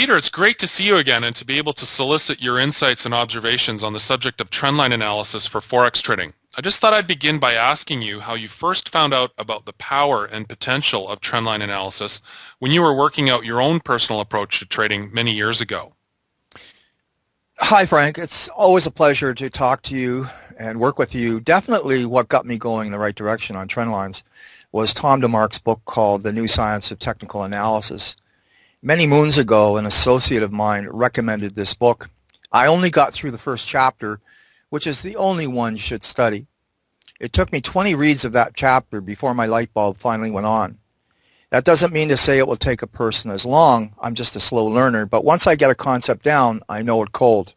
Peter, it's great to see you again and to be able to solicit your insights and observations on the subject of trendline analysis for Forex trading. I just thought I'd begin by asking you how you first found out about the power and potential of trendline analysis when you were working out your own personal approach to trading many years ago. Hi, Frank. It's always a pleasure to talk to you and work with you. Definitely what got me going in the right direction on trend lines was Tom DeMark's book called The New Science of Technical Analysis. Many moons ago, an associate of mine recommended this book. I only got through the first chapter, which is the only one you should study. It took me 20 reads of that chapter before my light bulb finally went on. That doesn't mean to say it will take a person as long. I'm just a slow learner, but once I get a concept down, I know it cold.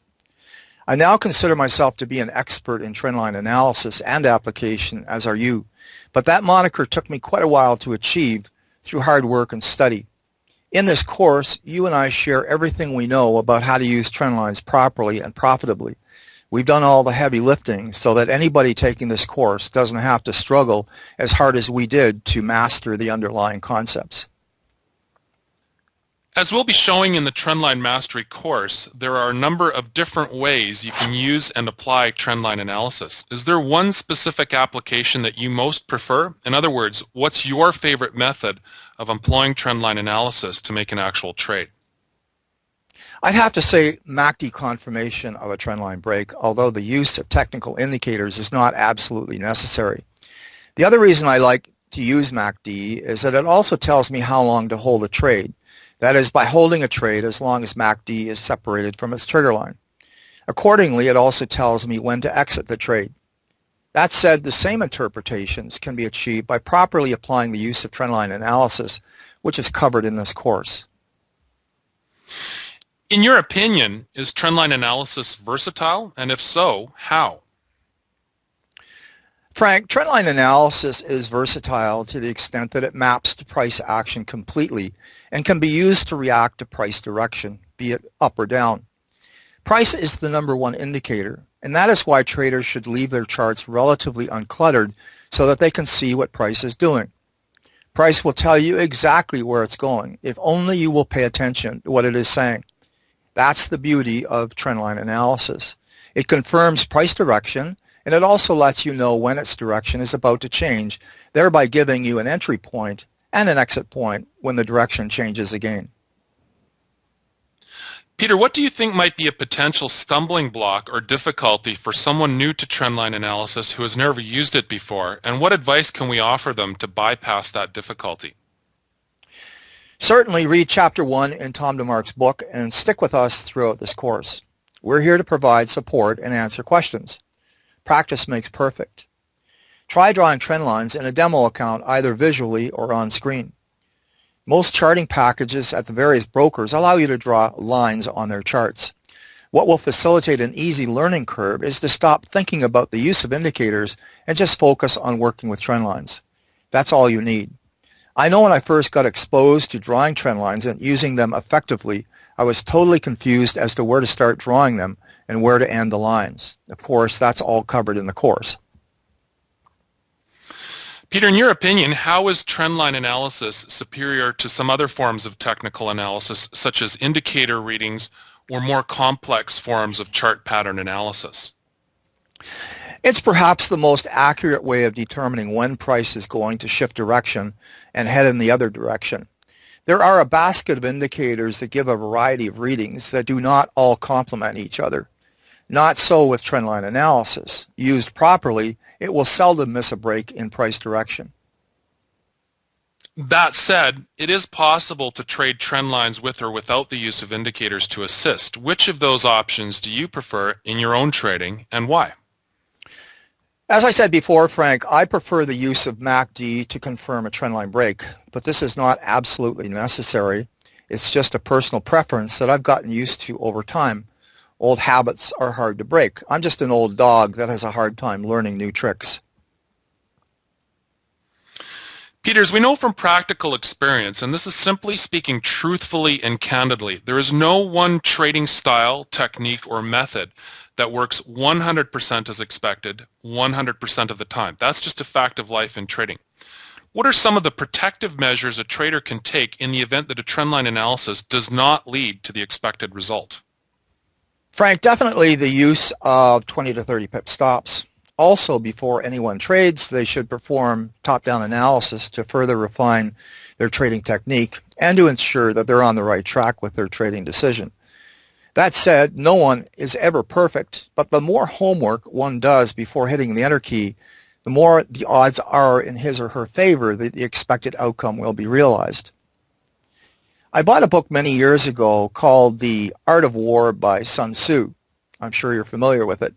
I now consider myself to be an expert in trendline analysis and application, as are you, but that moniker took me quite a while to achieve through hard work and study. In this course, you and I share everything we know about how to use trend lines properly and profitably. We've done all the heavy lifting so that anybody taking this course doesn't have to struggle as hard as we did to master the underlying concepts. As we'll be showing in the Trendline Mastery course, there are a number of different ways you can use and apply trendline analysis. Is there one specific application that you most prefer? In other words, what's your favorite method of employing trendline analysis to make an actual trade? I'd have to say MACD confirmation of a trendline break, although the use of technical indicators is not absolutely necessary. The other reason I like to use MACD is that it also tells me how long to hold a trade. That is, by holding a trade as long as MACD is separated from its trigger line. Accordingly, it also tells me when to exit the trade. That said, the same interpretations can be achieved by properly applying the use of trendline analysis, which is covered in this course. In your opinion, is trendline analysis versatile? And if so, how? Frank, trendline analysis is versatile to the extent that it maps to price action completely and can be used to react to price direction, be it up or down. Price is the number one indicator, and that is why traders should leave their charts relatively uncluttered so that they can see what price is doing. Price will tell you exactly where it's going, if only you will pay attention to what it is saying. That's the beauty of trendline analysis. It confirms price direction, and it also lets you know when its direction is about to change, thereby giving you an entry point and an exit point when the direction changes again. Peter, what do you think might be a potential stumbling block or difficulty for someone new to trendline analysis who has never used it before, and what advice can we offer them to bypass that difficulty? Certainly read Chapter 1 in Tom DeMark's book and stick with us throughout this course. We're here to provide support and answer questions. Practice makes perfect. Try drawing trend lines in a demo account either visually or on screen. Most charting packages at the various brokers allow you to draw lines on their charts. What will facilitate an easy learning curve is to stop thinking about the use of indicators and just focus on working with trend lines. That's all you need. I know when I first got exposed to drawing trend lines and using them effectively, I was totally confused as to where to start drawing them and where to end the lines. Of course, that's all covered in the course. Peter, in your opinion, how is trendline analysis superior to some other forms of technical analysis, such as indicator readings or more complex forms of chart pattern analysis? It's perhaps the most accurate way of determining when price is going to shift direction and head in the other direction. There are a basket of indicators that give a variety of readings that do not all complement each other. Not so with trendline analysis. Used properly, it will seldom miss a break in price direction. That said, it is possible to trade trend lines with or without the use of indicators to assist. Which of those options do you prefer in your own trading, and why? As I said before, Frank, I prefer the use of MACD to confirm a trendline break, but this is not absolutely necessary. It's just a personal preference that I've gotten used to over time. Old habits are hard to break. I'm just an old dog that has a hard time learning new tricks. Peter, as we know from practical experience, and this is simply speaking truthfully and candidly, there is no one trading style, technique, or method that works 100% as expected 100% of the time. That's just a fact of life in trading. What are some of the protective measures a trader can take in the event that a trendline analysis does not lead to the expected result? Frank, definitely the use of 20 to 30 pip stops. Also, before anyone trades, they should perform top-down analysis to further refine their trading technique and to ensure that they're on the right track with their trading decision. That said, no one is ever perfect, but the more homework one does before hitting the enter key, the more the odds are in his or her favor that the expected outcome will be realized. I bought a book many years ago called The Art of War by Sun Tzu. I'm sure you're familiar with it.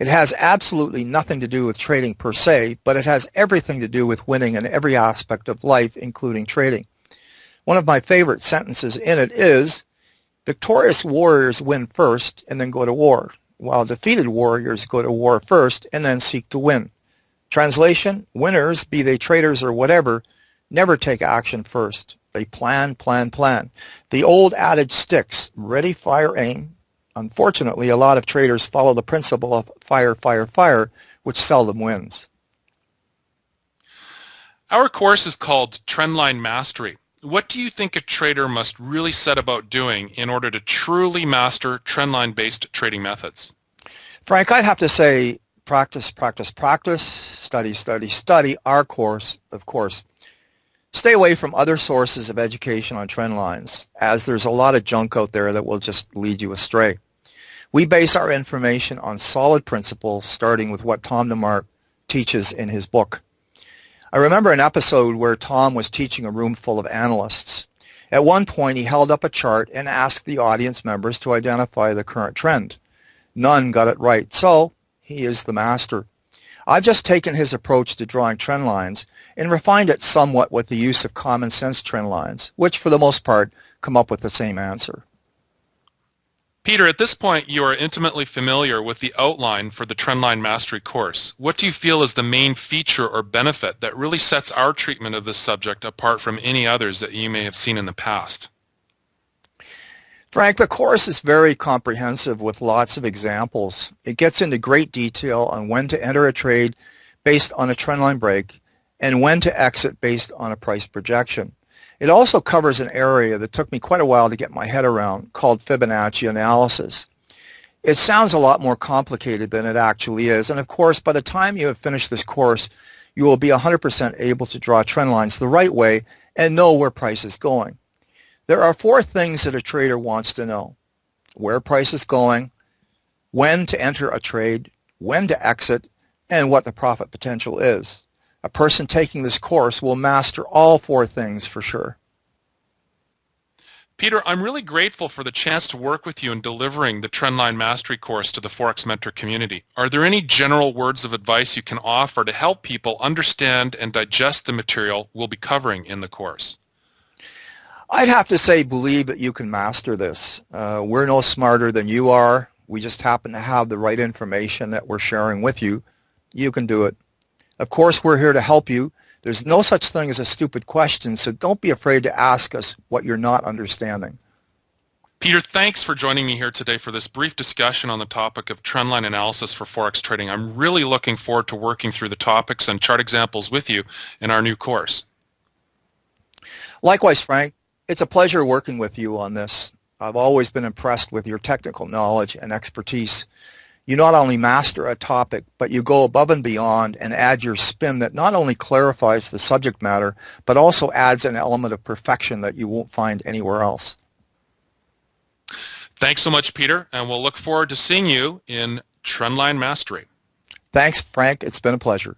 It has absolutely nothing to do with trading per se, but it has everything to do with winning in every aspect of life, including trading. One of my favorite sentences in it is, victorious warriors win first and then go to war, while defeated warriors go to war first and then seek to win. Translation, winners, be they traders or whatever, never take action first. They plan, plan, plan. The old adage sticks, ready, fire, aim. Unfortunately, a lot of traders follow the principle of fire, fire, fire, which seldom wins. Our course is called Trendline Mastery. What do you think a trader must really set about doing in order to truly master trendline-based trading methods? Frank, I'd have to say practice, practice, practice, study, study, study, our course, of course. Stay away from other sources of education on trend lines, as there's a lot of junk out there that will just lead you astray. We base our information on solid principles, starting with what Tom DeMark teaches in his book. I remember an episode where Tom was teaching a room full of analysts. At one point, he held up a chart and asked the audience members to identify the current trend. None got it right, so he is the master. I've just taken his approach to drawing trend lines and refined it somewhat with the use of common sense trend lines, which for the most part come up with the same answer. Peter, at this point you are intimately familiar with the outline for the Trendline Mastery course. What do you feel is the main feature or benefit that really sets our treatment of this subject apart from any others that you may have seen in the past? Frank, the course is very comprehensive with lots of examples. It gets into great detail on when to enter a trade based on a trendline break and when to exit based on a price projection. It also covers an area that took me quite a while to get my head around called Fibonacci analysis. It sounds a lot more complicated than it actually is, and of course by the time you have finished this course you will be 100% able to draw trend lines the right way and know where price is going. There are 4 things that a trader wants to know: where price is going, when to enter a trade, when to exit, and what the profit potential is. A person taking this course will master all 4 things for sure. Peter, I'm really grateful for the chance to work with you in delivering the Trendline Mastery course to the Forex Mentor community. Are there any general words of advice you can offer to help people understand and digest the material we'll be covering in the course? I'd have to say believe that you can master this. We're no smarter than you are. We just happen to have the right information that we're sharing with you. You can do it. Of course, we're here to help you. There's no such thing as a stupid question, so don't be afraid to ask us what you're not understanding. Peter, thanks for joining me here today for this brief discussion on the topic of trendline analysis for Forex trading. I'm really looking forward to working through the topics and chart examples with you in our new course. Likewise, Frank, it's a pleasure working with you on this. I've always been impressed with your technical knowledge and expertise. You not only master a topic, but you go above and beyond and add your spin that not only clarifies the subject matter, but also adds an element of perfection that you won't find anywhere else. Thanks so much, Peter, and we'll look forward to seeing you in Trendline Mastery. Thanks, Frank. It's been a pleasure.